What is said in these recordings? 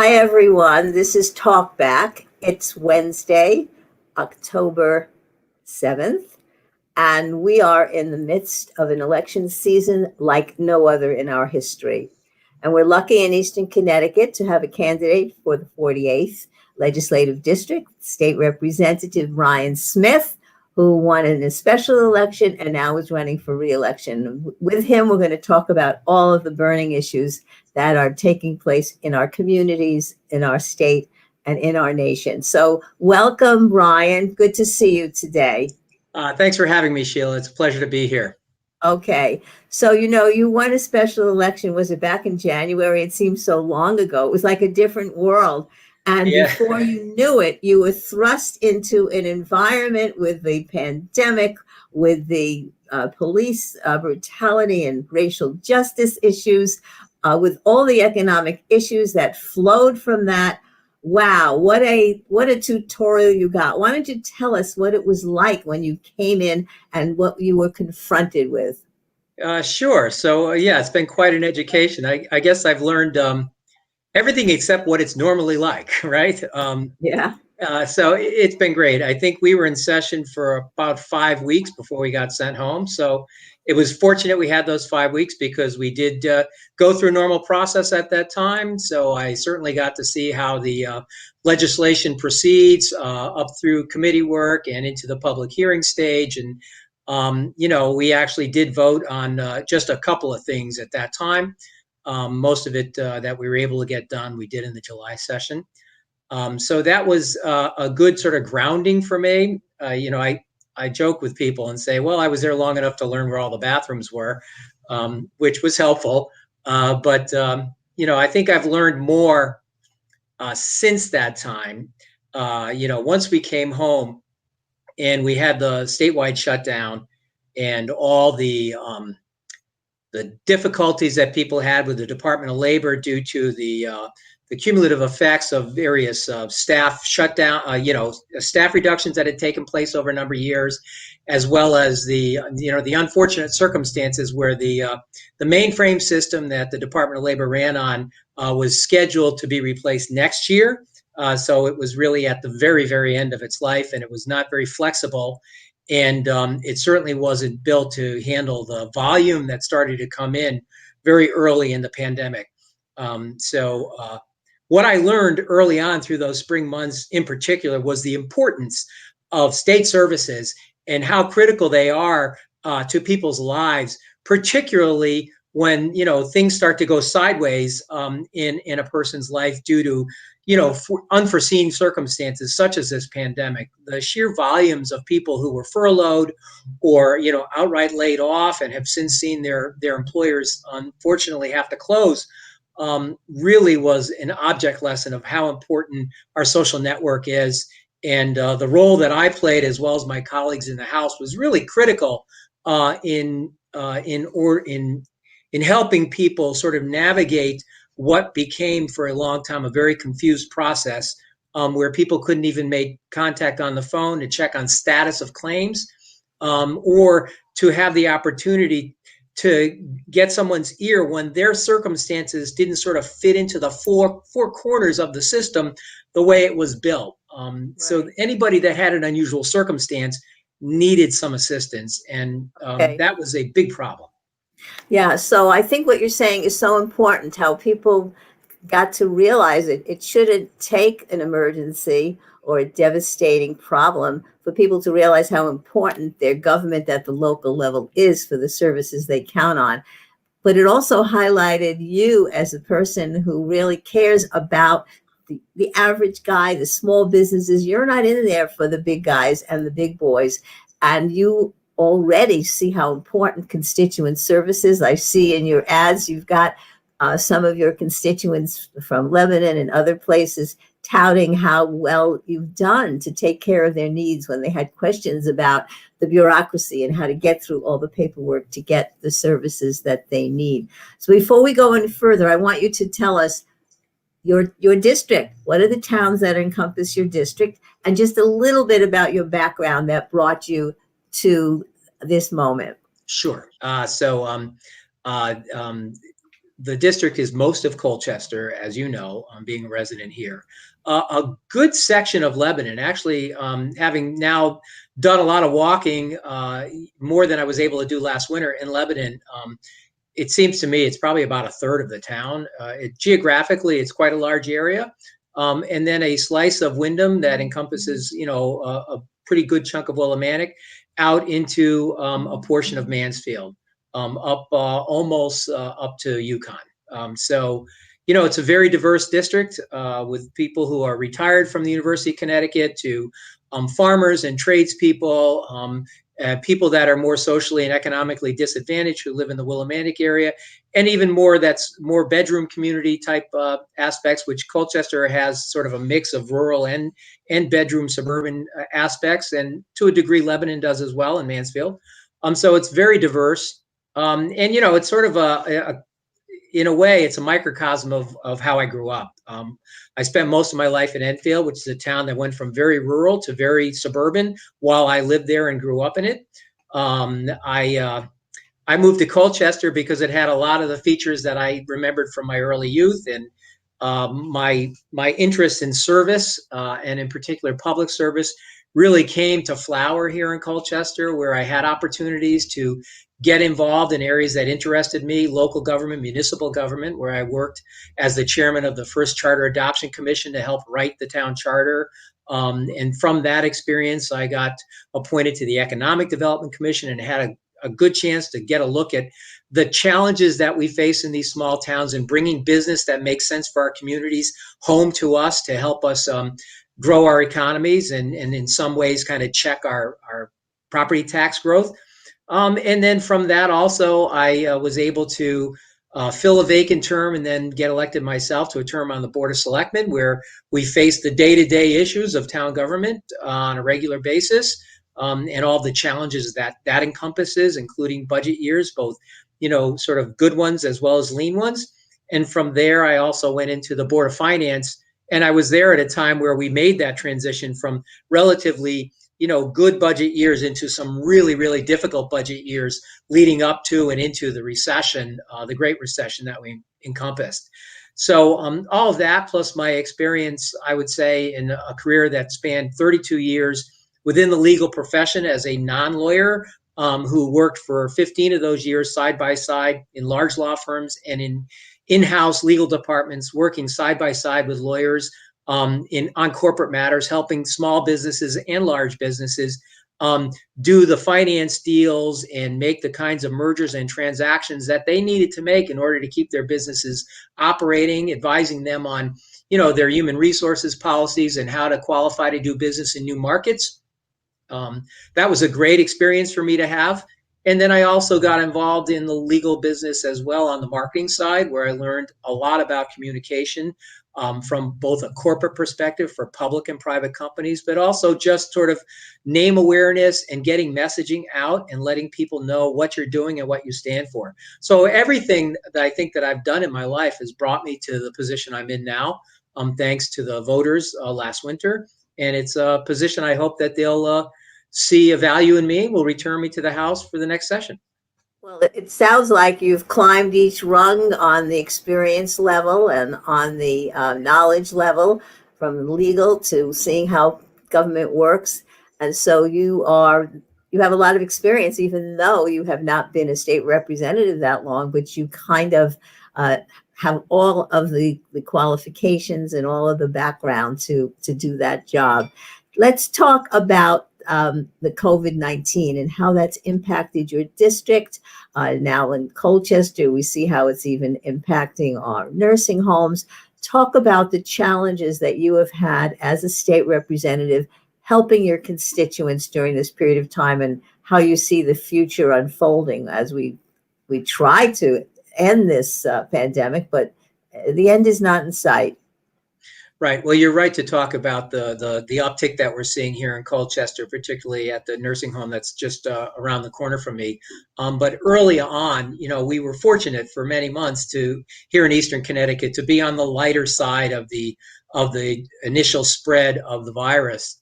Hi, everyone. This is Talk Back. It's Wednesday, October 7th, and we are in the midst of an election season like no other in our history. And we're lucky in Eastern Connecticut to have a candidate for the 48th Legislative District, State Representative Ryan Smith, who won in a special election and now is running for re-election. With him, we're going to talk about all of the burning issues that are taking place in our communities, in our state, and in our nation. So welcome, Ryan. Good to see you today. Thanks for having me, Sheila. It's a pleasure to be here. Okay. So, you won a special election. Was it back in January? It seems so long ago. It was like a different world. And before you knew it, you were thrust into an environment with the pandemic, with the police brutality and racial justice issues, with all the economic issues that flowed from that. Wow, what a tutorial you got. Why don't you tell us what it was like when you came in and what you were confronted with? Sure. So, it's been quite an education. I guess I've learned everything except what it's normally like, right? So it's been great. I think we were in session for about 5 weeks before we got sent home. So it was fortunate we had those 5 weeks because we did go through a normal process at that time. So I certainly got to see how the legislation proceeds up through committee work and into the public hearing stage. And, we actually did vote on just a couple of things at that time. Most of it that we were able to get done, we did in the July session. So that was a good sort of grounding for me. I joke with people and say, well, I was there long enough to learn where all the bathrooms were, which was helpful. But I think I've learned more since that time. Once we came home and we had the statewide shutdown and all the difficulties that people had with the Department of Labor due to the cumulative effects of various staff shutdown, staff reductions that had taken place over a number of years, as well as the unfortunate circumstances where the mainframe system that the Department of Labor ran on was scheduled to be replaced next year. So it was really at the very, very end of its life, and it was not very flexible. And it certainly wasn't built to handle the volume that started to come in very early in the pandemic. What I learned early on through those spring months in particular was the importance of state services and how critical they are to people's lives, particularly when, things start to go sideways in a person's life due to, unforeseen circumstances such as this pandemic. The sheer volumes of people who were furloughed or, outright laid off and have since seen their employers unfortunately have to close really was an object lesson of how important our social network is. And the role that I played, as well as my colleagues in the House, was really critical in helping people sort of navigate what became for a long time a very confused process where people couldn't even make contact on the phone to check on status of claims or to have the opportunity to get someone's ear when their circumstances didn't sort of fit into the four corners of the system the way it was built. Right. So anybody that had an unusual circumstance needed some assistance, and that was a big problem. Yeah, so I think what you're saying is so important, how people got to realize it shouldn't take an emergency or a devastating problem for people to realize how important their government at the local level is for the services they count on. But it also highlighted you as a person who really cares about the average guy, the small businesses. You're not in there for the big guys and the big boys. And you already see how important constituent services. I see in your ads, you've got some of your constituents from Lebanon and other places touting how well you've done to take care of their needs when they had questions about the bureaucracy and how to get through all the paperwork to get the services that they need. So before we go any further, I want you to tell us your district. What are the towns that encompass your district? And just a little bit about your background that brought you to this moment. Sure. the district is most of Colchester, as you know, being a resident here. A good section of Lebanon, actually, having now done a lot of walking, more than I was able to do last winter in Lebanon. It seems to me it's probably about a third of the town. Geographically, it's quite a large area. And then a slice of Wyndham that encompasses, a pretty good chunk of Willimantic out into a portion of Mansfield, up almost up to Yukon. So, it's a very diverse district with people who are retired from the University of Connecticut to farmers and tradespeople, people that are more socially and economically disadvantaged who live in the Willimantic area, and even more that's more bedroom community type aspects, which Colchester has sort of a mix of rural and bedroom suburban aspects, and to a degree Lebanon does as well in Mansfield. So it's very diverse, and it's sort of in a way, it's a microcosm of how I grew up. I spent most of my life in Enfield, which is a town that went from very rural to very suburban while I lived there and grew up in it. I moved to Colchester because it had a lot of the features that I remembered from my early youth, and my interest in service, and in particular public service, really came to flower here in Colchester, where I had opportunities to get involved in areas that interested me: local government, municipal government, where I worked as the chairman of the first Charter Adoption Commission to help write the town charter. And from that experience, I got appointed to the Economic Development Commission and had a good chance to get a look at the challenges that we face in these small towns and bringing business that makes sense for our communities home to us to help us grow our economies and in some ways kind of check our property tax growth. And then from that also, I was able to fill a vacant term and then get elected myself to a term on the Board of Selectmen, where we face the day-to-day issues of town government on a regular basis, and all the challenges that encompasses, including budget years, both, sort of good ones as well as lean ones. And from there, I also went into the Board of Finance, and I was there at a time where we made that transition from relatively good budget years into some really, really difficult budget years leading up to and into the recession, the Great Recession that we encompassed. So all of that, plus my experience, I would say, in a career that spanned 32 years within the legal profession as a non-lawyer, who worked for 15 of those years side by side in large law firms and in-house legal departments, working side by side with lawyers on corporate matters, helping small businesses and large businesses do the finance deals and make the kinds of mergers and transactions that they needed to make in order to keep their businesses operating, advising them on their human resources policies and how to qualify to do business in new markets. That was a great experience for me to have. And then I also got involved in the legal business as well on the marketing side, where I learned a lot about communication, from both a corporate perspective for public and private companies, but also just sort of name awareness and getting messaging out and letting people know what you're doing and what you stand for. So everything that I think that I've done in my life has brought me to the position I'm in now, thanks to the voters last winter. And it's a position I hope that they'll see a value in me, will return me to the House for the next session. Well, it sounds like you've climbed each rung on the experience level and on the knowledge level, from legal to seeing how government works. And so you have a lot of experience, even though you have not been a state representative that long, but you kind of have all of the qualifications and all of the background to do that job. Let's talk about the COVID-19 and how that's impacted your district. Now in Colchester, we see how it's even impacting our nursing homes. Talk about the challenges that you have had as a state representative helping your constituents during this period of time, and how you see the future unfolding as we try to end this pandemic, but the end is not in sight. Right. Well, you're right to talk about the uptick that we're seeing here in Colchester, particularly at the nursing home that's just around the corner from me. But early on, we were fortunate for many months here in Eastern Connecticut to be on the lighter side of the initial spread of the virus.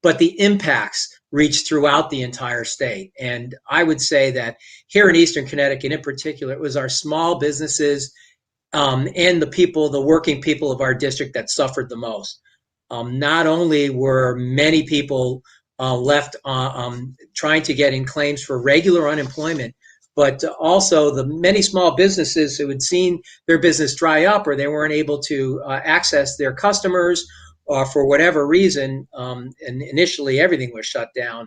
But the impacts reach throughout the entire state. And I would say that here in Eastern Connecticut in particular, it was our small businesses and the working people of our district that suffered the most. Not only were many people left trying to get in claims for regular unemployment, but also the many small businesses who had seen their business dry up or they weren't able to access their customers for whatever reason, and initially everything was shut down.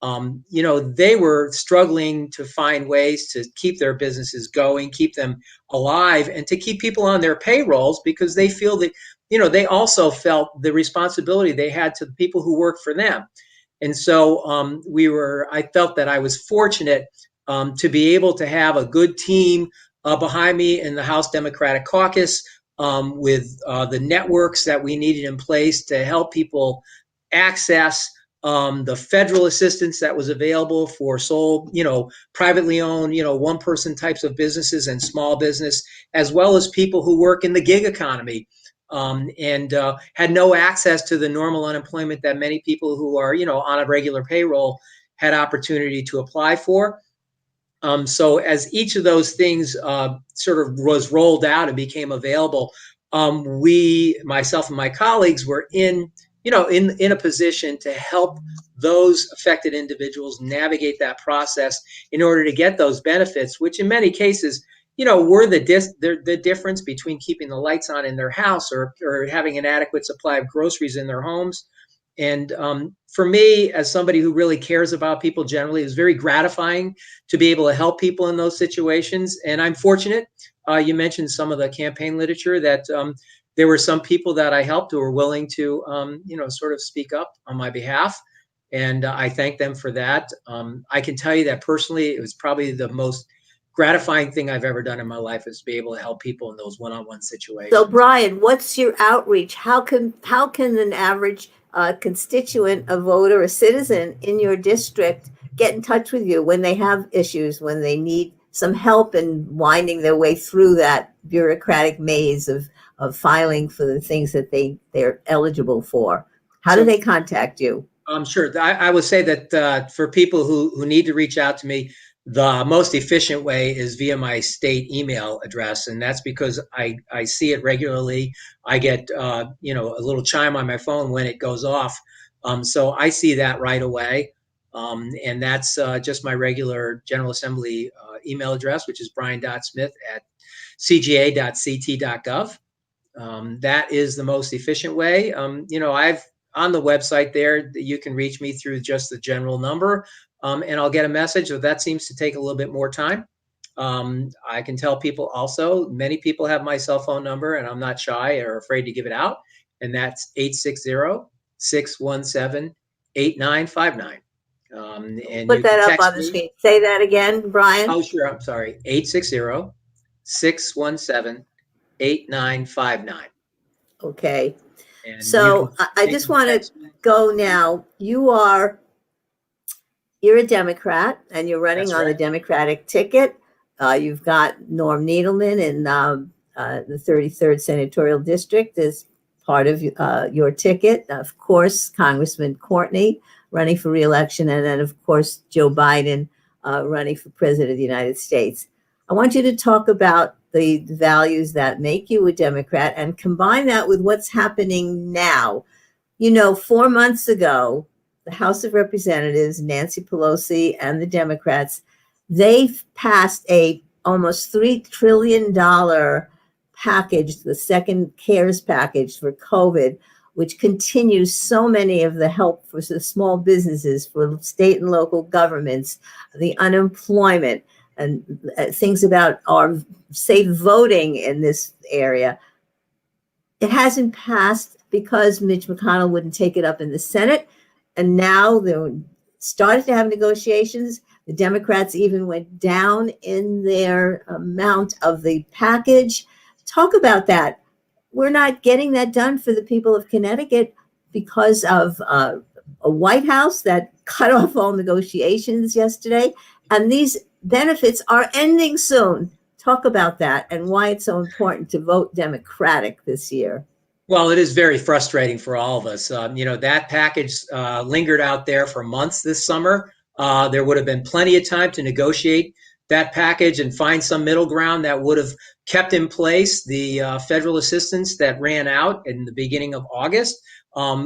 They were struggling to find ways to keep their businesses going, keep them alive, and to keep people on their payrolls because they feel that, they also felt the responsibility they had to the people who work for them. And so I felt that I was fortunate to be able to have a good team behind me in the House Democratic Caucus with the networks that we needed in place to help people access the federal assistance that was available for privately owned, one-person types of businesses and small business, as well as people who work in the gig economy and had no access to the normal unemployment that many people who are, on a regular payroll had opportunity to apply for. So as each of those things sort of was rolled out and became available, myself and my colleagues were in a position to help those affected individuals navigate that process in order to get those benefits, which in many cases, were the difference between keeping the lights on in their house or having an adequate supply of groceries in their homes. And for me, as somebody who really cares about people generally, it's very gratifying to be able to help people in those situations. And I'm fortunate. You mentioned some of the campaign literature that there were some people that I helped who were willing to, sort of speak up on my behalf. And I thank them for that. I can tell you that personally, it was probably the most gratifying thing I've ever done in my life is to be able to help people in those one-on-one situations. So, Brian, what's your outreach? How can an average constituent, a voter, a citizen in your district get in touch with you when they have issues, when they need some help in winding their way through that bureaucratic maze of filing for the things that they're eligible for? How do they contact you? Sure. I would say that for people who need to reach out to me, the most efficient way is via my state email address. And that's because I see it regularly. I get, a little chime on my phone when it goes off. So I see that right away. And that's just my regular General Assembly email address, which is brian.smith@cga.ct.gov. That is the most efficient way. I've on the website there, you can reach me through just the general number. And I'll get a message. So that seems to take a little bit more time. I can tell people also, many people have my cell phone number and I'm not shy or afraid to give it out. And that's 860-617-8959. And put that up on the screen. Say that again, Brian. Oh, sure. I'm sorry. 860-617-8959. Okay. And so I just want to go now. You're a Democrat and you're running on the Democratic ticket. You've got Norm Needleman in the 33rd Senatorial District as part of your ticket. Of course, Congressman Courtney running for re-election. And then, of course, Joe Biden running for president of the United States. I want you to talk about the values that make you a Democrat and combine that with what's happening now. 4 months ago, the House of Representatives, Nancy Pelosi and the Democrats, they passed a almost $3 trillion package, the second CARES package for COVID, which continues so many of the help for the small businesses, for state and local governments, the unemployment, and things about our safe voting in this area. It hasn't passed because Mitch McConnell wouldn't take it up in the Senate. And now they started to have negotiations. The Democrats even went down in their amount of the package. Talk about that. We're not getting that done for the people of Connecticut because of a White House that cut off all negotiations yesterday. And these benefits are ending soon. Talk about that and why it's so important to vote Democratic this year. Well, it is very frustrating for all of us. That package lingered out there for months this summer. There would have been plenty of time to negotiate that package and find some middle ground that would have kept in place the federal assistance that ran out in the beginning of August,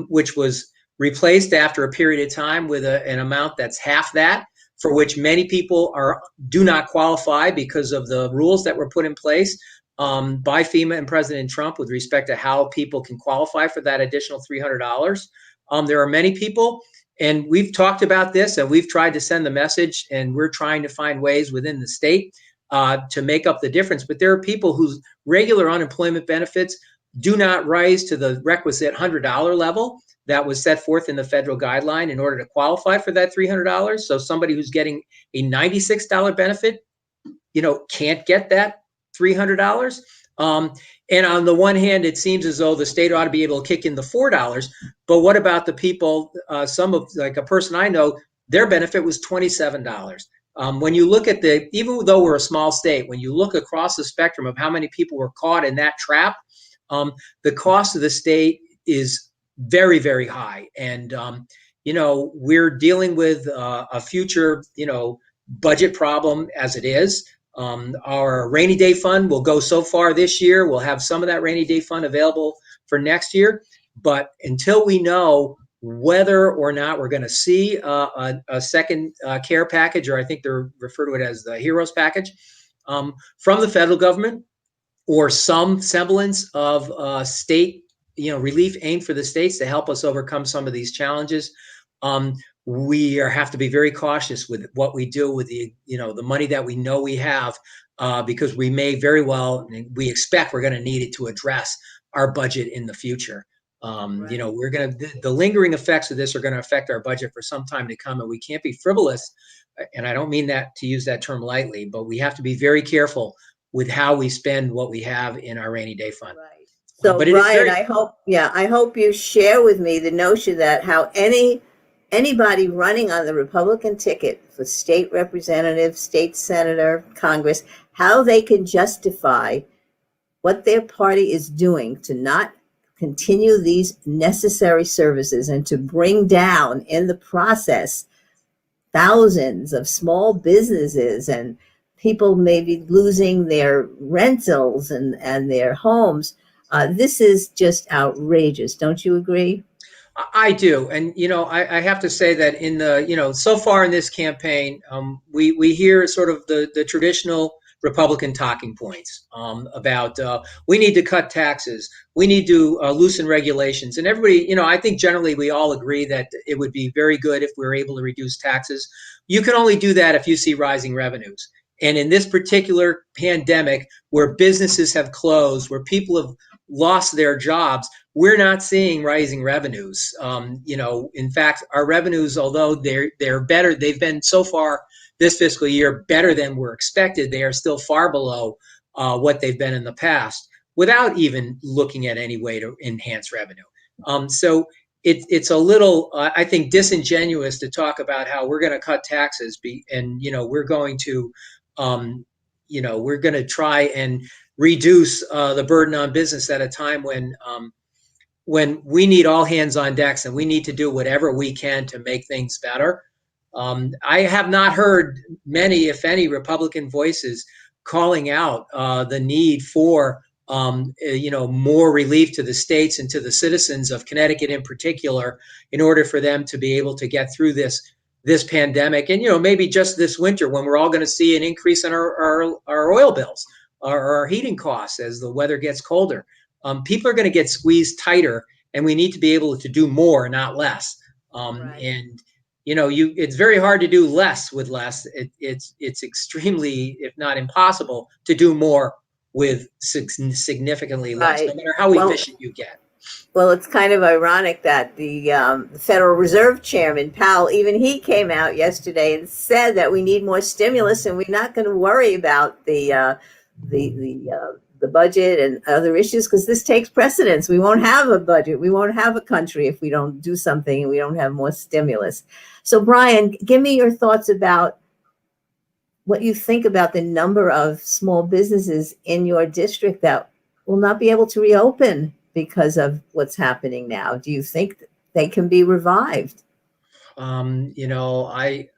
which was replaced after a period of time with an amount that's half that, for which many people do not qualify because of the rules that were put in place by FEMA and President Trump with respect to how people can qualify for that additional $300. There are many people, and we've talked about this, and we've tried to send the message, and we're trying to find ways within the state to make up the difference. But there are people whose regular unemployment benefits do not rise to the requisite $100 level that was set forth in the federal guideline in order to qualify for that $300. So somebody who's getting a $96 benefit, can't get that $300. And on the one hand, it seems as though the state ought to be able to kick in the $4. But what about the people, like a person I know, their benefit was $27. When you look at even though we're a small state, when you look across the spectrum of how many people were caught in that trap, the cost of the state is very, very high. And, we're dealing with a future, budget problem as it is. Our rainy day fund will go so far this year. We'll have some of that rainy day fund available for next year. But until we know whether or not we're going to see a second care package, or I think they're referred to it as the HEROES package, from the federal government, or some semblance of state, relief aimed for the states to help us overcome some of these challenges, we have to be very cautious with what we do with the money that we know we have, because we may very well, we expect we're going to need it to address our budget in the future. Right. The lingering effects of this are going to affect our budget for some time to come, and we can't be frivolous. And I don't mean that to use that term lightly, but we have to be very careful with how we spend what we have in our rainy day fund. Right. So, but Brian, I hope you share with me the notion that how anybody running on the Republican ticket for state representative, state senator, Congress, how they can justify what their party is doing to not continue these necessary services and to bring down in the process thousands of small businesses and people maybe losing their rentals and their homes. This is just outrageous. Don't you agree? I do. And, I have to say that in so far in this campaign, we hear sort of the traditional Republican talking points about we need to cut taxes. We need to loosen regulations. And everybody, I think generally we all agree that it would be very good if we were able to reduce taxes. You can only do that if you see rising revenues. And in this particular pandemic, where businesses have closed, where people have lost their jobs, we're not seeing rising revenues. In fact, our revenues, although they're better, they've been so far this fiscal year better than were expected. They are still far below what they've been in the past, without even looking at any way to enhance revenue. So it's a little, I think, disingenuous to talk about how we're going to cut taxes and we're going to, we're going to try and reduce the burden on business at a time when we need all hands on decks and we need to do whatever we can to make things better. I have not heard many, if any, Republican voices calling out the need for more relief to the states and to the citizens of Connecticut in particular, in order for them to be able to get through this pandemic. And maybe just this winter, when we're all going to see an increase in our oil bills, our heating costs as the weather gets colder. People are going to get squeezed tighter, and we need to be able to do more, not less. Right. And it's very hard to do less with less. It's extremely, if not impossible, to do more with significantly less, right, no matter how efficient you get. Well, it's kind of ironic that the Federal Reserve Chairman Powell, even he came out yesterday and said that we need more stimulus, and we're not going to worry about the budget and other issues, because this takes precedence. We won't have a budget. We won't have a country if we don't do something and we don't have more stimulus. So, Brian, give me your thoughts about what you think about the number of small businesses in your district that will not be able to reopen because of what's happening now? Do you think they can be revived? You know, I'd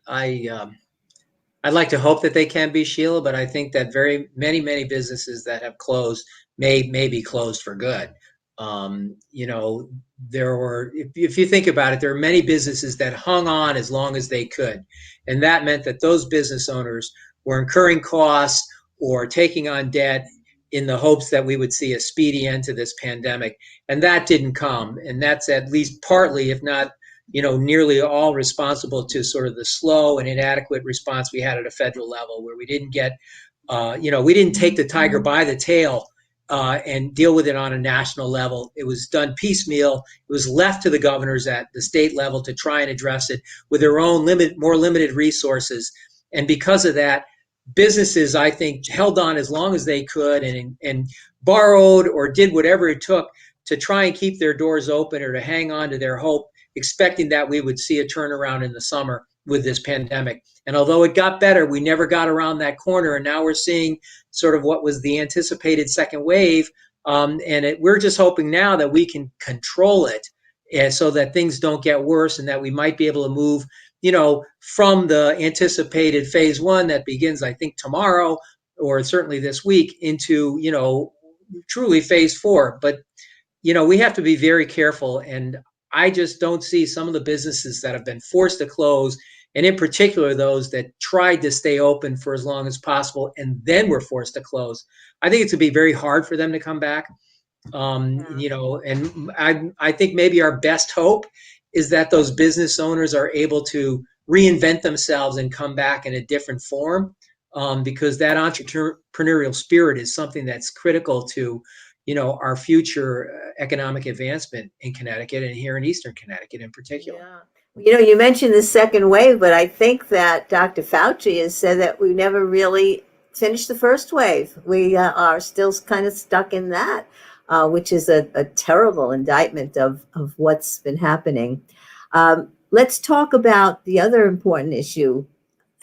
like to hope that they can be, Sheila, but I think that very many businesses that have closed may be closed for good. You know, if you think about it, there are many businesses that hung on as long as they could, and that meant that those business owners were incurring costs or taking on debt in the hopes that we would see a speedy end to this pandemic, and that didn't come, and that's at least partly, if not nearly all responsible to sort of the slow and inadequate response we had at a federal level, where we didn't get, we didn't take the tiger by the tail and deal with it on a national level. It was done piecemeal. It was left to the governors at the state level to try and address it with their own more limited resources. And because of that, businesses, I think, held on as long as they could and borrowed or did whatever it took to try and keep their doors open or to hang on to their hope, expecting that we would see a turnaround in the summer with this pandemic. And although it got better, we never got around that corner. And now we're seeing sort of what was the anticipated second wave. We're just hoping now that we can control it so that things don't get worse and that we might be able to move, from the anticipated phase one that begins, I think, tomorrow or certainly this week into, truly phase four. But, we have to be very careful. And I just don't see some of the businesses that have been forced to close, and in particular those that tried to stay open for as long as possible and then were forced to close. I think it's going to be very hard for them to come back. And I think maybe our best hope is that those business owners are able to reinvent themselves and come back in a different form, because that entrepreneurial spirit is something that's critical to our future economic advancement in Connecticut and here in Eastern Connecticut in particular. Yeah. You mentioned the second wave, but I think that Dr. Fauci has said that we never really finished the first wave. We are still kind of stuck in that, which is a terrible indictment of what's been happening. Let's talk about the other important issue,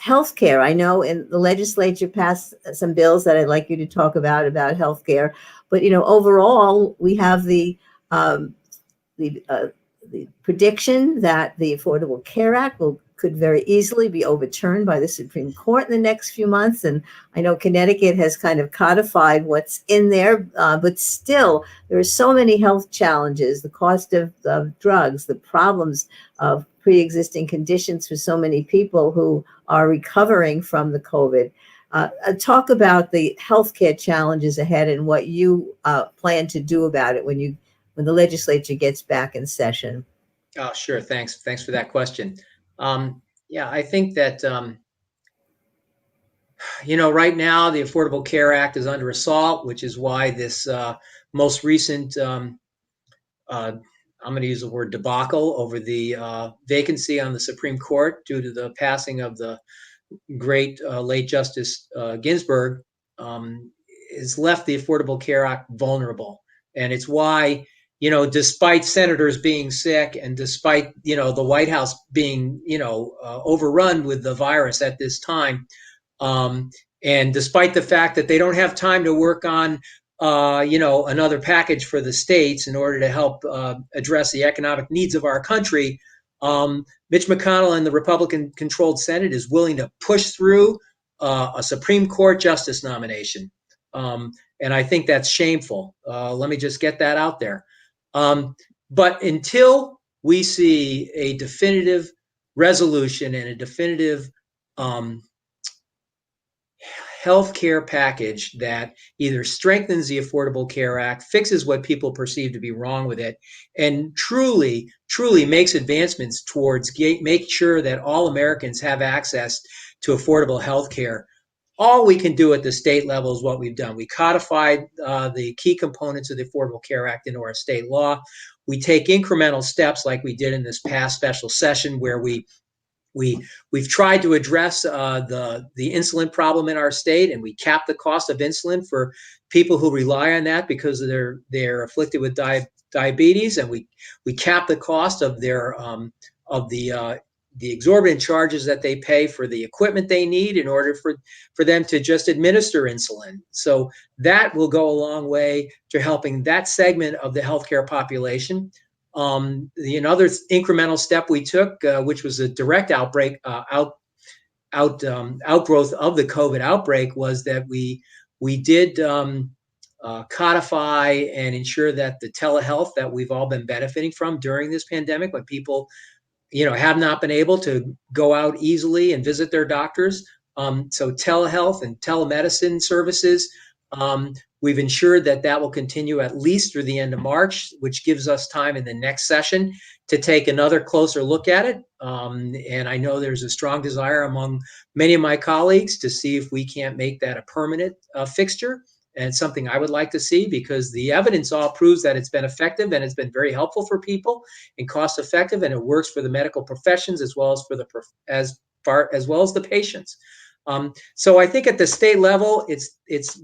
healthcare. I know in the legislature passed some bills that I'd like you to talk about healthcare, but overall we have the prediction that the Affordable Care Act could very easily be overturned by the Supreme Court in the next few months. And I know Connecticut has kind of codified what's in there, but still there are so many health challenges, the cost of drugs, the problems of pre-existing conditions for so many people who are recovering from the COVID. Talk about the healthcare challenges ahead and what you plan to do about it when the legislature gets back in session. Oh, sure. Thanks for that question. I think that, right now the Affordable Care Act is under assault, which is why this most recent, I'm going to use the word debacle over the vacancy on the Supreme Court due to the passing of the great late Justice Ginsburg, has left the Affordable Care Act vulnerable. And it's why, despite senators being sick and despite, the White House being, overrun with the virus at this time, and despite the fact that they don't have time to work on, another package for the states in order to help address the economic needs of our country, Mitch McConnell and the Republican-controlled Senate is willing to push through a Supreme Court justice nomination. And I think that's shameful. Let me just get that out there. But until we see a definitive resolution and a definitive healthcare package that either strengthens the Affordable Care Act, fixes what people perceive to be wrong with it, and truly makes advancements towards make sure that all Americans have access to affordable healthcare, all we can do at the state level is what we've done. We codified the key components of the Affordable Care Act into our state law. We take incremental steps like we did in this past special session where we've tried to address the insulin problem in our state, and we cap the cost of insulin for people who rely on that because they're afflicted with diabetes, and we cap the cost of their the exorbitant charges that they pay for the equipment they need in order for them to just administer insulin. So that will go a long way to helping that segment of the healthcare population. Another incremental step we took, which was a direct outgrowth of the COVID outbreak, was that we did codify and ensure that the telehealth that we've all been benefiting from during this pandemic, when people have not been able to go out easily and visit their doctors. So telehealth and telemedicine services, we've ensured that will continue at least through the end of March, which gives us time in the next session to take another closer look at it. And I know there's a strong desire among many of my colleagues to see if we can't make that a permanent fixture. And it's something I would like to see, because the evidence all proves that it's been effective and it's been very helpful for people and cost effective, and it works for the medical professions as well as for the patients. So I think at the state level,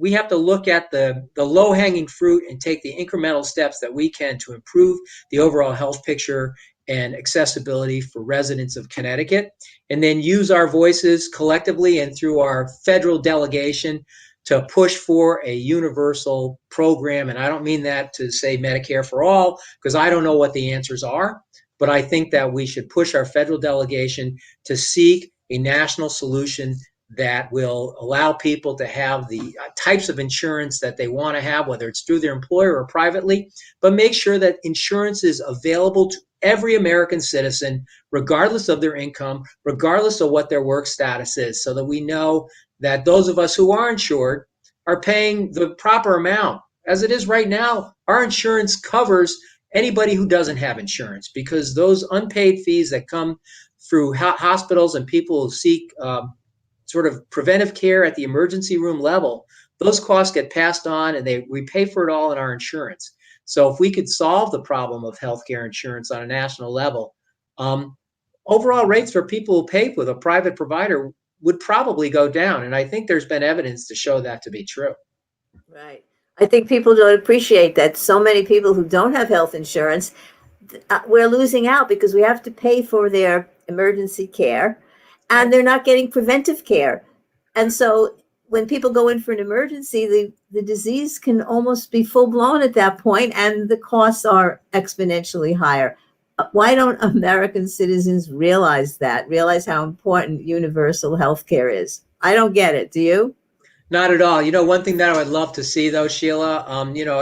we have to look at the low hanging fruit and take the incremental steps that we can to improve the overall health picture and accessibility for residents of Connecticut, and then use our voices collectively and through our federal delegation to push for a universal program. And I don't mean that to say Medicare for all, because I don't know what the answers are, but I think that we should push our federal delegation to seek a national solution that will allow people to have the types of insurance that they want to have, whether it's through their employer or privately, but make sure that insurance is available to every American citizen, regardless of their income, regardless of what their work status is, so that we know that those of us who are insured are paying the proper amount. As it is right now, our insurance covers anybody who doesn't have insurance, because those unpaid fees that come through hospitals and people who seek sort of preventive care at the emergency room level, those costs get passed on, and we pay for it all in our insurance. So if we could solve the problem of healthcare insurance on a national level, overall rates for people who pay with a private provider would probably go down. And I think there's been evidence to show that to be true. Right. I think people don't appreciate that so many people who don't have health insurance, we're losing out because we have to pay for their emergency care, and they're not getting preventive care. And so when people go in for an emergency, the disease can almost be full blown at that point, and the costs are exponentially higher. Why don't American citizens realize how important universal health care is? I don't get it. Do you? Not at all. One thing that I would love to see, though, Sheila,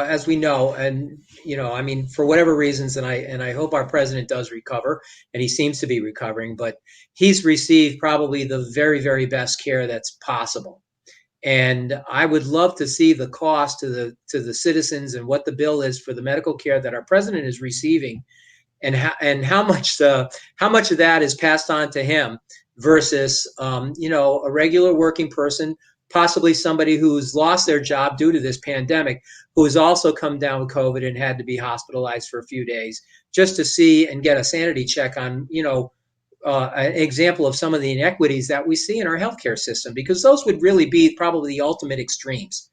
as we know, and, I mean, for whatever reasons, and I hope our president does recover, and he seems to be recovering, but he's received probably the very, very best care that's possible. And I would love to see the cost to the citizens and what the bill is for the medical care that our president is receiving, and how much of that is passed on to him versus a regular working person, possibly somebody who's lost their job due to this pandemic, who has also come down with COVID and had to be hospitalized for a few days, just to see and get a sanity check on an example of some of the inequities that we see in our healthcare system, because those would really be probably the ultimate extremes.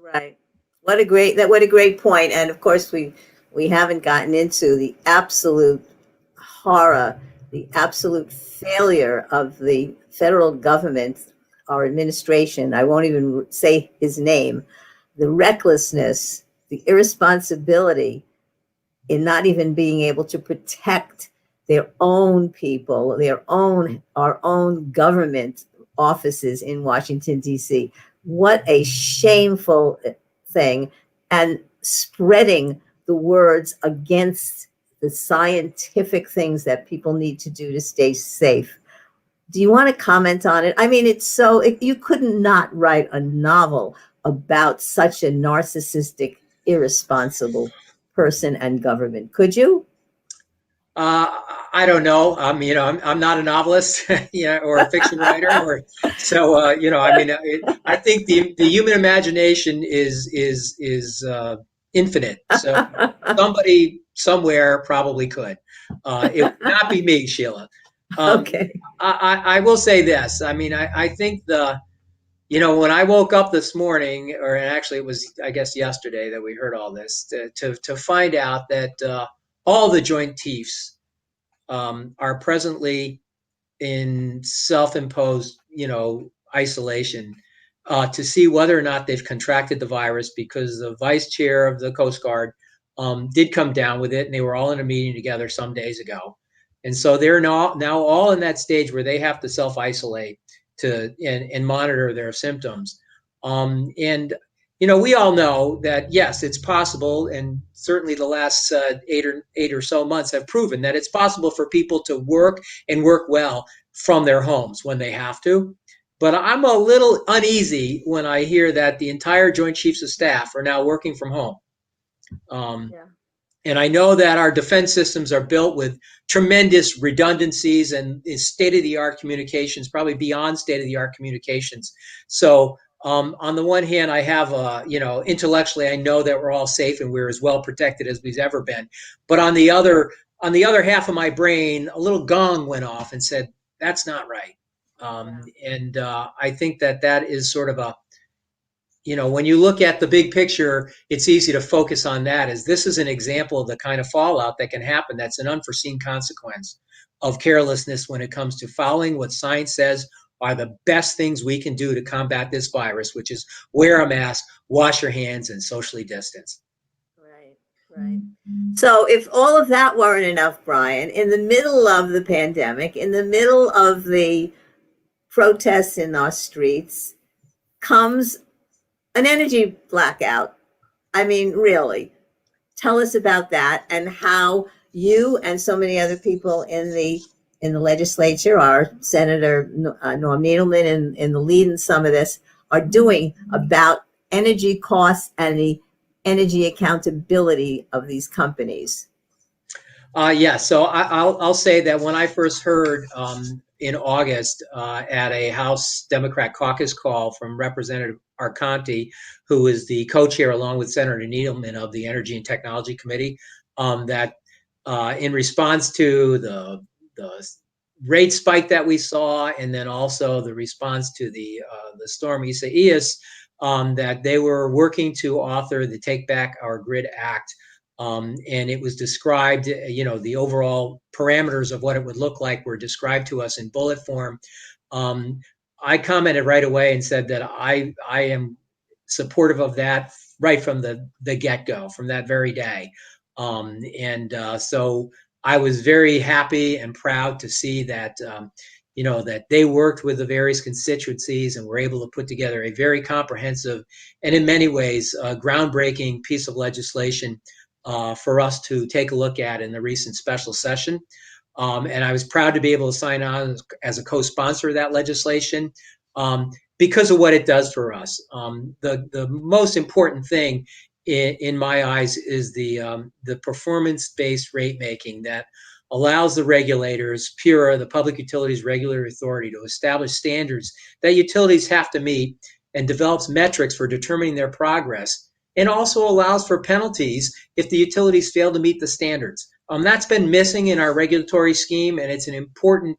Right. What a great point. And of course, we haven't gotten into the absolute horror, the absolute failure of the federal government, our administration. I won't even say his name. The recklessness, the irresponsibility in not even being able to protect their own people, our own government offices in Washington, D.C. What a shameful thing. And spreading the words against the scientific things that people need to do to stay safe. Do you want to comment on it? I mean, you couldn't not write a novel about such a narcissistic, irresponsible person and government, could you? I don't know. I'm not a novelist, or a fiction writer, I think the human imagination is infinite. So somebody somewhere probably could. It would not be me, Sheila. Okay. I will say this. I mean, I think when I woke up this morning, or actually it was, I guess, yesterday that we heard all this, to find out that all the Joint Chiefs are presently in self-imposed, isolation to see whether or not they've contracted the virus, because the vice chair of the Coast Guard did come down with it, and they were all in a meeting together some days ago. And so they're now all in that stage where they have to self-isolate and monitor their symptoms. And we all know that, yes, it's possible, and certainly the last eight or so months have proven that it's possible for people to work and work well from their homes when they have to. But I'm a little uneasy when I hear that the entire Joint Chiefs of Staff are now working from home. Yeah. And I know that our defense systems are built with tremendous redundancies and state-of-the-art communications, probably beyond state-of-the-art communications. So on the one hand, I have, intellectually, I know that we're all safe and we're as well protected as we've ever been. But on the other half of my brain, a little gong went off and said, that's not right. And I think that is sort of a, when you look at the big picture, it's easy to focus on that, as this is an example of the kind of fallout that can happen. That's an unforeseen consequence of carelessness when it comes to following what science says are the best things we can do to combat this virus, which is wear a mask, wash your hands, and socially distance. Right. So if all of that weren't enough, Brian, in the middle of the pandemic, in the middle of the protests in our streets, comes an energy blackout. I mean, really, tell us about that and how you and so many other people in the legislature, our Senator Norm Needleman in the lead in some of this, are doing about energy costs and the energy accountability of these companies. So I'll say that when I first heard in August at a House Democrat caucus call from Representative Arconti, who is the co-chair along with Senator Needleman of the Energy and Technology Committee, that in response to the rate spike that we saw, and then also the response to the storm Isaias, that they were working to author the Take Back Our Grid Act. And it was described, the overall parameters of what it would look like were described to us in bullet form. I commented right away and said that I am supportive of that right from the get-go, from that very day. So I was very happy and proud to see that, that they worked with the various constituencies and were able to put together a very comprehensive and in many ways groundbreaking piece of legislation for us to take a look at in the recent special session. And I was proud to be able to sign on as a co-sponsor of that legislation because of what it does for us. The most important thing in my eyes is the performance-based rate making that allows the regulators, PURA, the Public Utilities Regulatory Authority, to establish standards that utilities have to meet and develops metrics for determining their progress, and also allows for penalties if the utilities fail to meet the standards. That's been missing in our regulatory scheme, and it's an important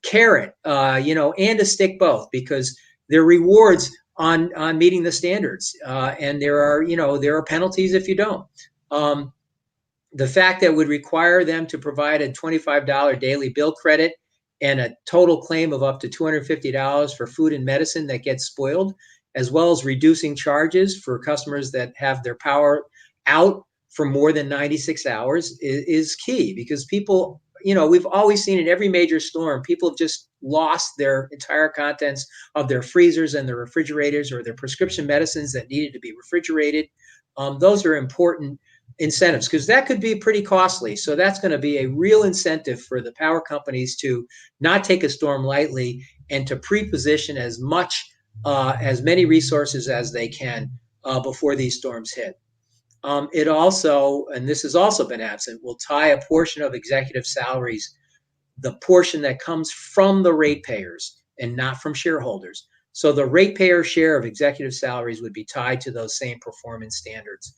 carrot, and a stick both, because there are rewards on meeting the standards, and there are penalties if you don't. The fact that it would require them to provide a $25 daily bill credit and a total claim of up to $250 for food and medicine that gets spoiled, as well as reducing charges for customers that have their power out for more than 96 hours is key, because people, we've always seen in every major storm, people have just lost their entire contents of their freezers and their refrigerators, or their prescription medicines that needed to be refrigerated. Those are important incentives, because that could be pretty costly. So that's going to be a real incentive for the power companies to not take a storm lightly and to pre-position as many resources as they can before these storms hit. It also, and this has also been absent, will tie a portion of executive salaries, the portion that comes from the ratepayers and not from shareholders. So the ratepayer share of executive salaries would be tied to those same performance standards.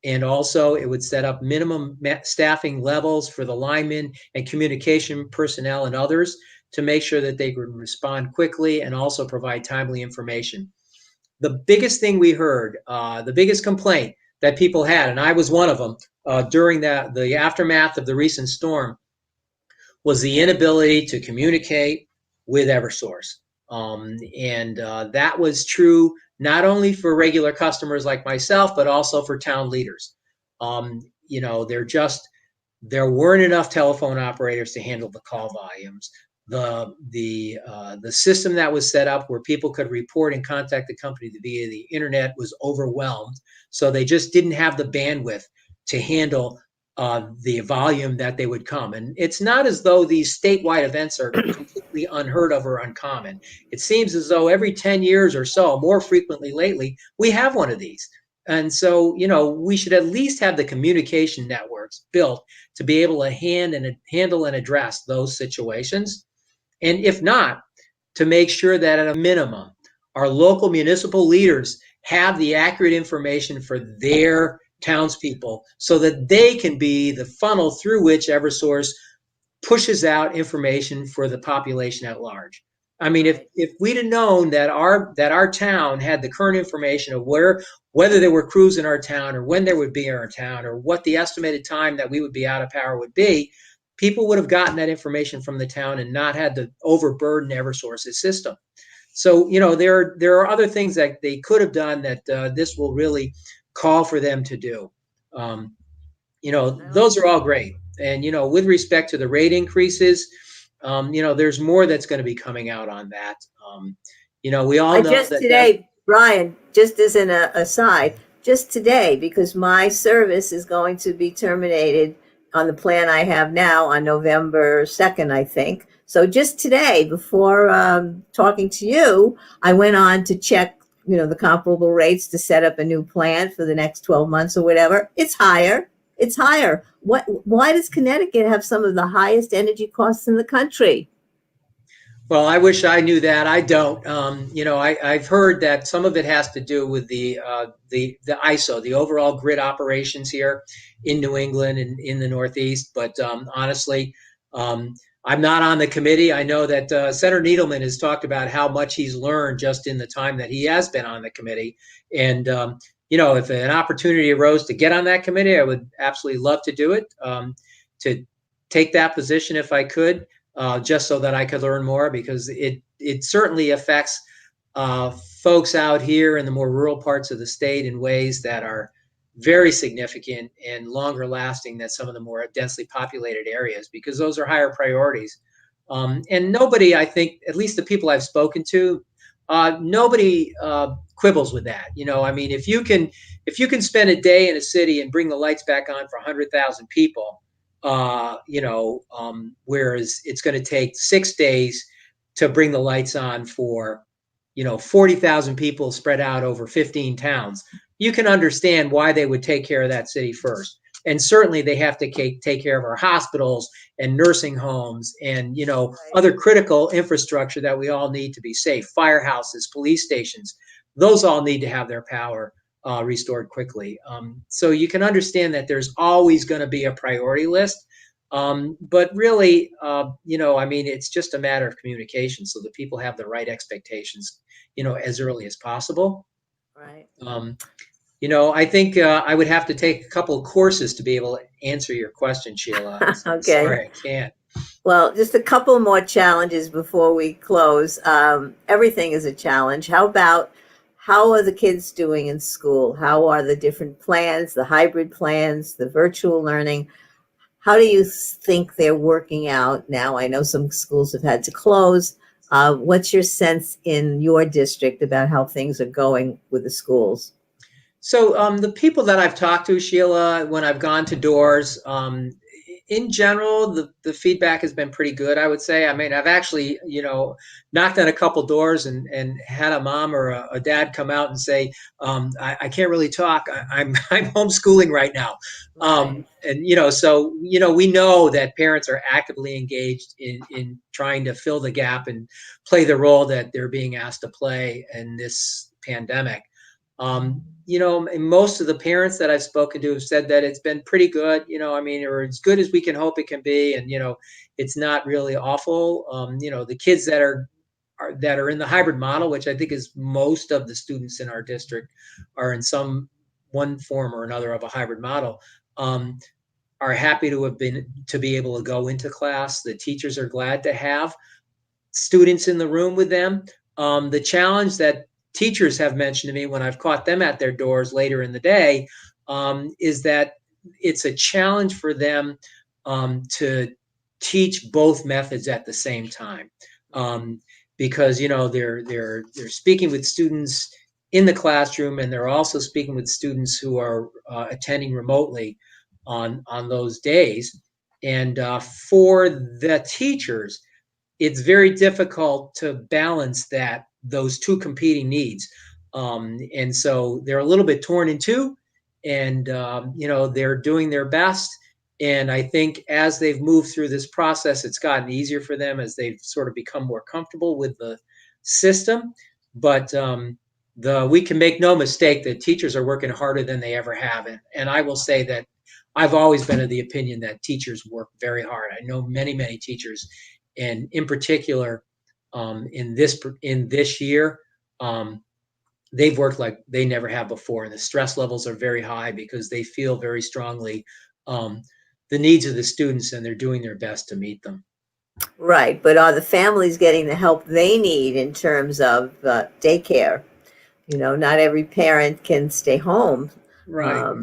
And also it would set up minimum staffing levels for the linemen and communication personnel and others to make sure that they could respond quickly and also provide timely information. The biggest thing we heard, the biggest complaint that people had, and I was one of them during the aftermath of the recent storm, was the inability to communicate with Eversource. And that was true not only for regular customers like myself, but also for town leaders. You know, there weren't enough telephone operators to handle the call volumes. The system that was set up where people could report and contact the company via the internet was overwhelmed, so they just didn't have the bandwidth to handle the volume that they would come. And it's not as though these statewide events are completely unheard of or uncommon. It seems as though every 10 years or so, more frequently lately, we have one of these. And so, you know, we should at least have the communication networks built to be able to handle and address those situations. And if not, to make sure that at a minimum, our local municipal leaders have the accurate information for their townspeople so that they can be the funnel through which Eversource pushes out information for the population at large. I mean, if we'd have known that our town had the current information of whether there were crews in our town or when there would be in our town or what the estimated time that we would be out of power would be, people would have gotten that information from the town and not had to overburden Eversource's system. So, you know, there are other things that they could have done that this will really call for them to do. You know, those are all great. And, you know, with respect to the rate increases, you know, there's more that's going to be coming out on that. You know, we all know just that today, Brian, just as an aside, just today, because my service is going to be terminated on the plan I have now on November 2nd, I think. So just today, before talking to you, I went on to check, you know, the comparable rates to set up a new plan for the next 12 months or whatever. It's higher. It's higher. Why does Connecticut have some of the highest energy costs in the country? Well, I wish I knew that. I don't. You know, I've heard that some of it has to do with the ISO, the overall grid operations here in New England and in the Northeast. But honestly, I'm not on the committee. I know that Senator Needleman has talked about how much he's learned just in the time that he has been on the committee. And you know, if an opportunity arose to get on that committee, I would absolutely love to do it. To take that position if I could. Just so that I could learn more, because it certainly affects folks out here in the more rural parts of the state in ways that are very significant and longer lasting than some of the more densely populated areas, because those are higher priorities. And nobody, I think, at least the people I've spoken to, nobody quibbles with that. You know, I mean, if you can spend a day in a city and bring the lights back on for 100,000 people, you know, whereas it's going to take 6 days to bring the lights on for, you know, 40,000 people spread out over 15 towns, you can understand why they would take care of that city first. And certainly they have to take care of our hospitals and nursing homes and, you know, other critical infrastructure that we all need to be safe, firehouses, police stations. Those all need to have their power restored quickly. So you can understand that there's always going to be a priority list. But really, you know, I mean, it's just a matter of communication so that people have the right expectations, you know, as early as possible. Right. You know, I think I would have to take a couple of courses to be able to answer your question, Sheila. So Okay. sorry, I can't. Well, just a couple more challenges before we close. Everything is a challenge. How are the kids doing in school? How are the different plans, the hybrid plans, the virtual learning? How do you think they're working out now? I know some schools have had to close. What's your sense in your district about how things are going with the schools? So the people that I've talked to, Sheila, when I've gone to doors, in general, the feedback has been pretty good, I would say. I mean, I've actually, you know, knocked on a couple doors and had a mom or a dad come out and say, I can't really talk. I'm homeschooling right now. And, you know, so, you know, we know that parents are actively engaged in trying to fill the gap and play the role that they're being asked to play in this pandemic. You know, most of the parents that I've spoken to have said that it's been pretty good, you know, I mean, or as good as we can hope it can be. And, you know, it's not really awful. You know, the kids that are in the hybrid model, which I think is most of the students in our district are in one form or another of a hybrid model, are happy to be able to go into class. The teachers are glad to have students in the room with them. The challenge that teachers have mentioned to me when I've caught them at their doors later in the day is that it's a challenge for them to teach both methods at the same time, because they're speaking with students in the classroom, and they're also speaking with students who are attending remotely on those days. And for the teachers, it's very difficult to balance those two competing needs. And so they're a little bit torn in two, and they're doing their best. And I think as they've moved through this process, it's gotten easier for them as they've sort of become more comfortable with the system. But we can make no mistake that teachers are working harder than they ever have. And I will say that I've always been of the opinion that teachers work very hard. I know many, many teachers, and in particular, in this year, they've worked like they never have before, and the stress levels are very high because they feel very strongly the needs of the students, and they're doing their best to meet them. Right, but are the families getting the help they need in terms of daycare? Not every parent can stay home Right.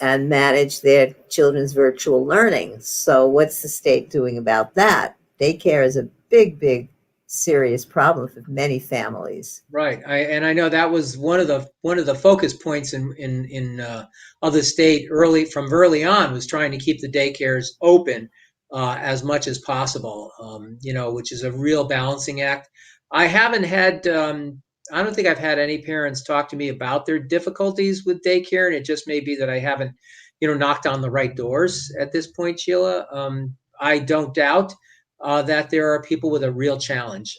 and manage their children's virtual learning. So what's the state doing about that? Daycare is a big, big, serious problem for many families. Right. I know that was one of the focus points of the state from early on, was trying to keep the daycares open as much as possible. Which is a real balancing act. I haven't had. I don't think I've had any parents talk to me about their difficulties with daycare, and it just may be that I haven't, knocked on the right doors at this point, Sheila. I don't doubt that there are people with a real challenge.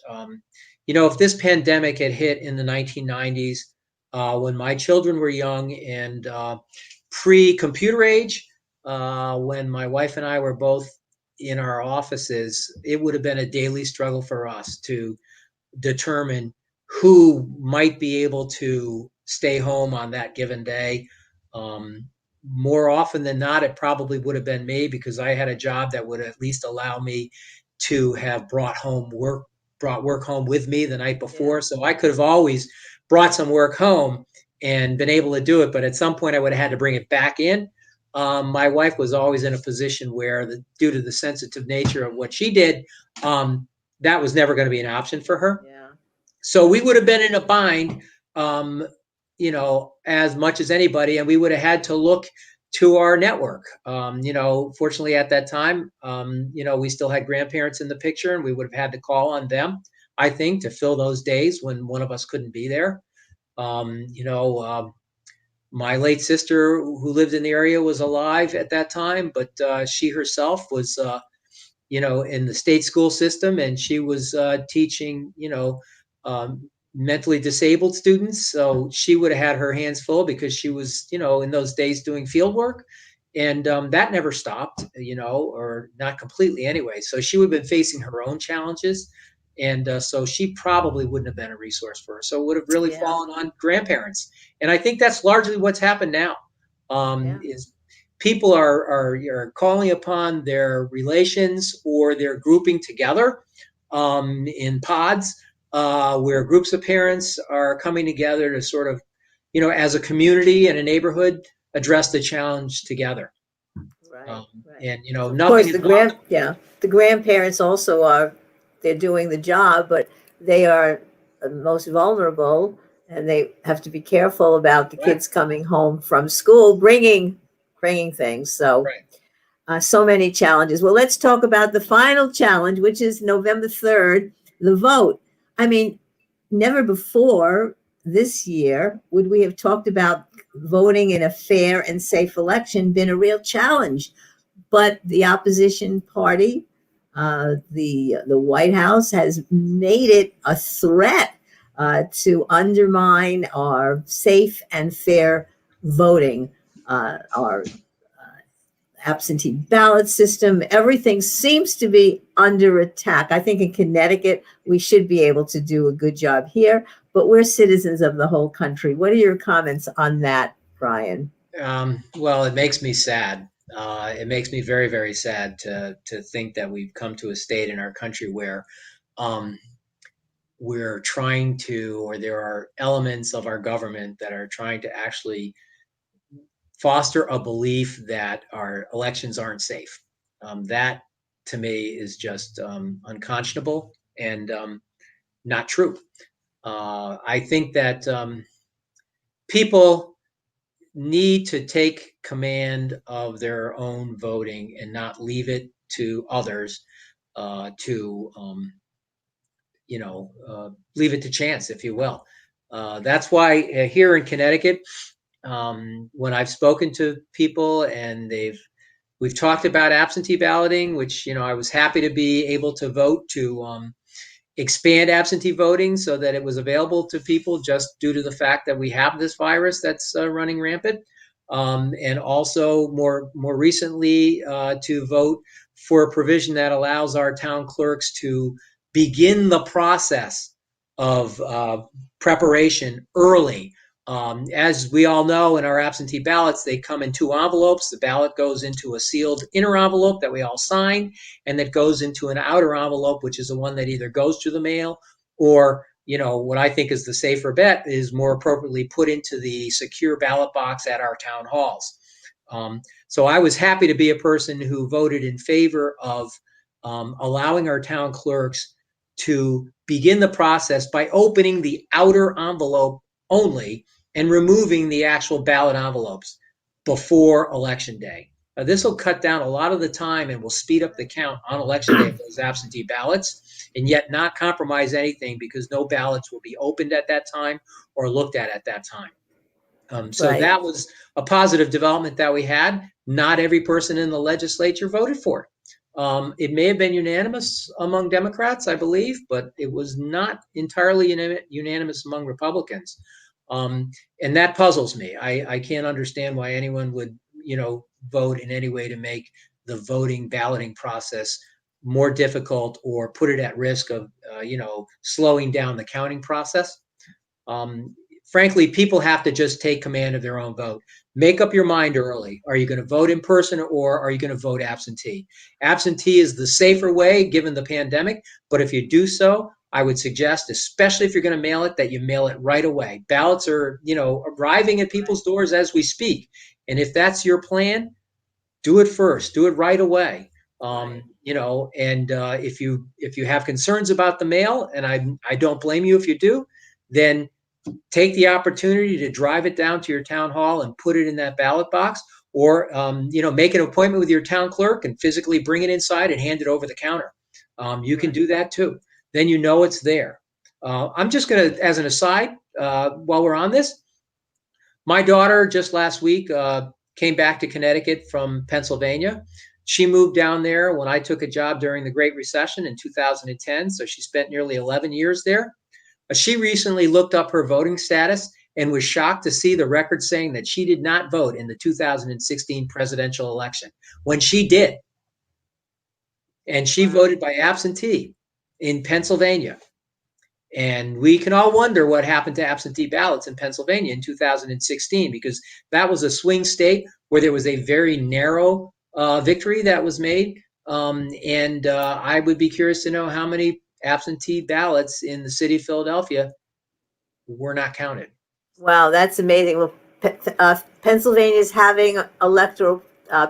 If this pandemic had hit in the 1990s, when my children were young and pre-computer age, when my wife and I were both in our offices, it would have been a daily struggle for us to determine who might be able to stay home on that given day. More often than not, it probably would have been me, because I had a job that would at least allow me to have brought work home with me the night before. Yeah. So I could have always brought some work home and been able to do it. But at some point I would have had to bring it back in. My wife was always in a position where, due to the sensitive nature of what she did, that was never going to be an option for her. Yeah. So we would have been in a bind, as much as anybody, and we would have had to look to our network. Fortunately at that time, we still had grandparents in the picture, and we would have had to call on them, I think, to fill those days when one of us couldn't be there. My late sister, who lived in the area, was alive at that time, but she herself was, in the state school system, and she was teaching, mentally disabled students. So she would have had her hands full, because she was, in those days, doing field work, and that never stopped, or not completely anyway. So she would have been facing her own challenges, and so she probably wouldn't have been a resource for her. So it would have really fallen on grandparents, and I think that's largely what's happened now. Is people are calling upon their relations, or they're grouping together in pods, where groups of parents are coming together to sort of, as a community and a neighborhood, address the challenge together. Right. And of nothing. Course, the grandparents also they're doing the job, but they are the most vulnerable, and they have to be careful about the kids coming home from school, bringing things. So, so many challenges. Well, let's talk about the final challenge, which is November 3rd, the vote. I mean, never before this year would we have talked about voting in a fair and safe election been a real challenge. But the opposition party, the White House, has made it a threat to undermine our safe and fair voting, our absentee ballot system. Everything seems to be under attack. I think in Connecticut, we should be able to do a good job here, but we're citizens of the whole country. What are your comments on that, Brian? Well, it makes me sad. It makes me very, very sad to think that we've come to a state in our country where we're trying to, or there are elements of our government that are trying to actually foster a belief that our elections aren't safe. That to me is just unconscionable and not true. I think that people need to take command of their own voting and not leave it to others to leave it to chance, if you will. That's why here in Connecticut, when I've spoken to people and we've talked about absentee balloting, which I was happy to be able to vote to expand absentee voting so that it was available to people just due to the fact that we have this virus that's running rampant. And also more recently to vote for a provision that allows our town clerks to begin the process of preparation early. As we all know, in our absentee ballots, they come in 2 envelopes. The ballot goes into a sealed inner envelope that we all sign, and that goes into an outer envelope, which is the one that either goes to the mail or, what I think is the safer bet is more appropriately put into the secure ballot box at our town halls. So I was happy to be a person who voted in favor of allowing our town clerks to begin the process by opening the outer envelope only and removing the actual ballot envelopes before Election Day. This will cut down a lot of the time and will speed up the count on Election Day of those absentee ballots, and yet not compromise anything because no ballots will be opened at that time or looked at that time. So Right. that was a positive development that we had. Not every person in the legislature voted for it. It may have been unanimous among Democrats, I believe, but it was not entirely unanimous among Republicans. And that puzzles me. I can't understand why anyone would, vote in any way to make the balloting process more difficult or put it at risk of, slowing down the counting process. Frankly, people have to just take command of their own vote. Make up your mind early. Are you going to vote in person or are you going to vote absentee? Absentee is the safer way given the pandemic, but if you do so, I would suggest, especially if you're going to mail it, that you mail it right away. Ballots are, arriving at people's doors as we speak. And if that's your plan, do it first. Do it right away. And if you have concerns about the mail, and I don't blame you if you do, then take the opportunity to drive it down to your town hall and put it in that ballot box, or make an appointment with your town clerk and physically bring it inside and hand it over the counter. You can do that too. Then it's there. I'm just going to, as an aside, while we're on this, my daughter just last week came back to Connecticut from Pennsylvania. She moved down there when I took a job during the Great Recession in 2010. So she spent nearly 11 years there. She recently looked up her voting status and was shocked to see the record saying that she did not vote in the 2016 presidential election when she did. And she voted by absentee in Pennsylvania. And we can all wonder what happened to absentee ballots in Pennsylvania in 2016, because that was a swing state where there was a very narrow victory that was made. I would be curious to know how many absentee ballots in the city of Philadelphia were not counted. Wow, that's amazing. Well, Pennsylvania is having electoral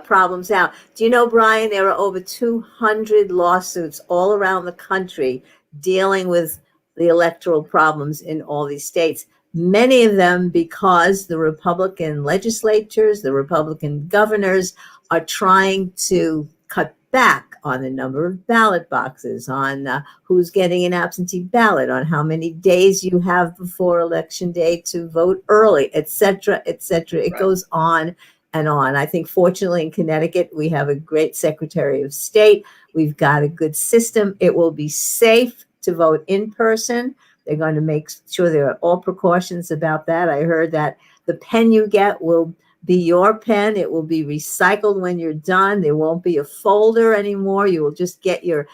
problems now. Do you know, Brian, there are over 200 lawsuits all around the country dealing with the electoral problems in all these states. Many of them because the Republican legislatures, the Republican governors are trying to cut back on the number of ballot boxes, on who's getting an absentee ballot, on how many days you have before election day to vote early, et cetera, et cetera. It goes on and on. I think fortunately in Connecticut, we have a great Secretary of State. We've got a good system. It will be safe to vote in person. They're going to make sure there are all precautions about that. I heard that the pen you get will be your pen. It will be recycled when you're done. There won't be a folder anymore. You will just get your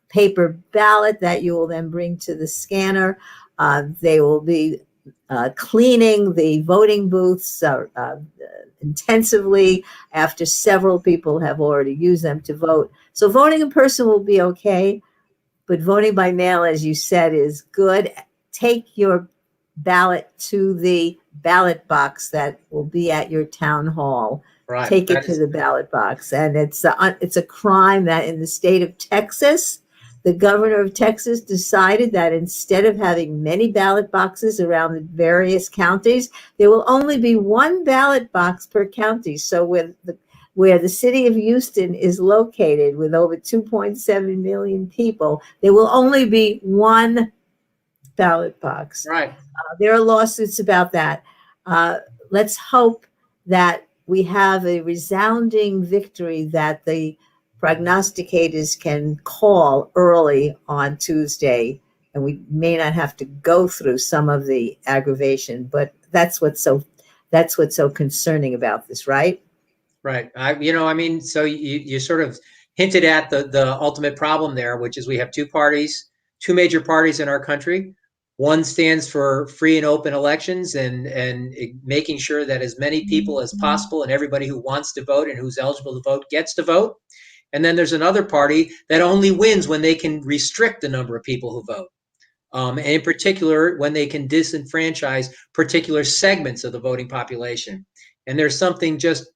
paper ballot that you will then bring to the scanner. They will be cleaning the voting booths intensively after several people have already used them to vote. So voting in person will be okay. But voting by mail, as you said, is good. Take your ballot to the ballot box that will be at your town hall. Right. Take it to the ballot box. And it's a crime that in the state of Texas, the governor of Texas decided that instead of having many ballot boxes around the various counties, there will only be one ballot box per county. So where the city of Houston is located with over 2.7 million people, there will only be one ballot box. Right. There are lawsuits about that. Let's hope that we have a resounding victory that the prognosticators can call early on Tuesday, and we may not have to go through some of the aggravation, but that's what's so concerning about this, right? Right. So you sort of hinted at the ultimate problem there, which is we have two major parties in our country. One stands for free and open elections and making sure that as many people as possible and everybody who wants to vote and who's eligible to vote gets to vote. And then there's another party that only wins when they can restrict the number of people who vote. And in particular, when they can disenfranchise particular segments of the voting population. And there's something just,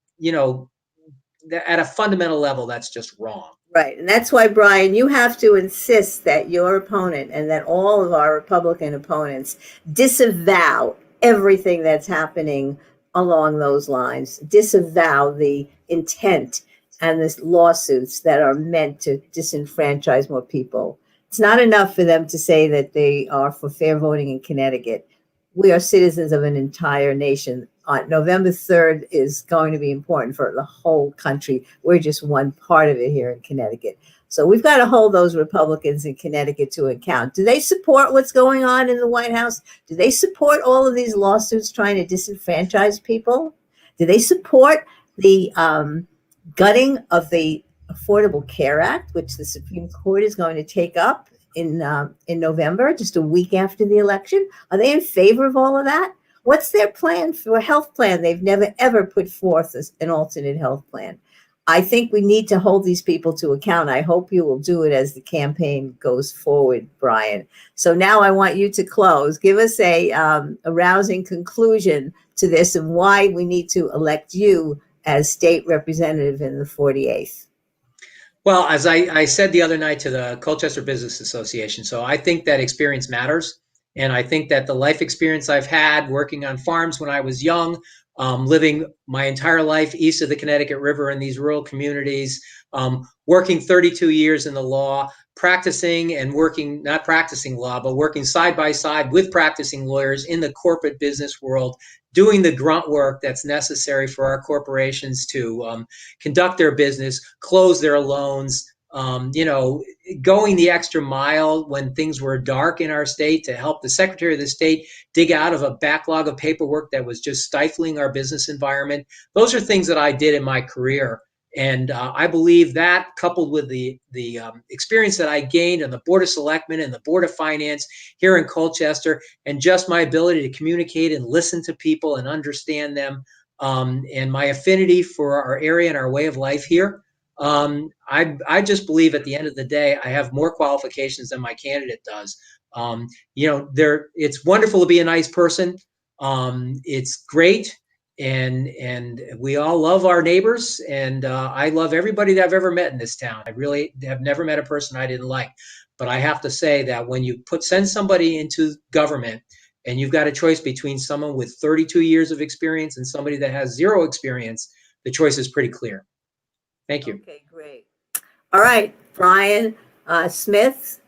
at a fundamental level, that's just wrong. Right. And that's why, Brian, you have to insist that your opponent and that all of our Republican opponents disavow everything that's happening along those lines, disavow the intent and the lawsuits that are meant to disenfranchise more people. It's not enough for them to say that they are for fair voting in Connecticut. We are citizens of an entire nation. November 3rd is going to be important for the whole country. We're just one part of it here in Connecticut. So we've got to hold those Republicans in Connecticut to account. Do they support what's going on in the White House? Do they support all of these lawsuits trying to disenfranchise people? Do they support the gutting of the Affordable Care Act, which the Supreme Court is going to take up in November, just a week after the election? Are they in favor of all of that? What's their plan for a health plan? They've never, ever put forth an alternate health plan. I think we need to hold these people to account. I hope you will do it as the campaign goes forward, Brian. So now I want you to close. Give us a rousing conclusion to this and why we need to elect you as state representative in the 48th. Well, as I said the other night to the Colchester Business Association, so I think that experience matters. And I think that the life experience I've had working on farms when I was young, living my entire life east of the Connecticut River in these rural communities, working 32 years in the law, practicing and working, not practicing law, but working side by side with practicing lawyers in the corporate business world, doing the grunt work that's necessary for our corporations to conduct their business, close their loans, going the extra mile when things were dark in our state to help the Secretary of the State dig out of a backlog of paperwork that was just stifling our business environment. Those are things that I did in my career. And I believe that, coupled with the experience that I gained on the Board of Selectmen and the Board of Finance here in Colchester, and just my ability to communicate and listen to people and understand them, and my affinity for our area and our way of life here, I just believe at the end of the day, I have more qualifications than my candidate does. It's wonderful to be a nice person. It's great. And we all love our neighbors, and I love everybody that I've ever met in this town. I really have never met a person I didn't like. But I have to say that when you send somebody into government and you've got a choice between someone with 32 years of experience and somebody that has zero experience, the choice is pretty clear. Thank you. Okay, great. All right, Brian Smith,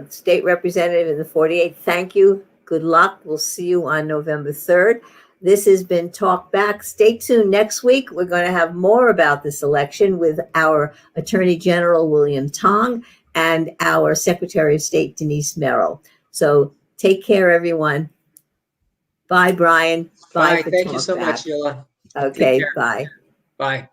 State Representative in the 48th. Thank you. Good luck. We'll see you on November 3rd. This has been Talk Back. Stay tuned next week. We're going to have more about this election with our Attorney General, William Tong, and our Secretary of State, Denise Merrill. So take care, everyone. Bye, Brian. Bye. Thank you so much, Sheila. Okay, bye. Bye.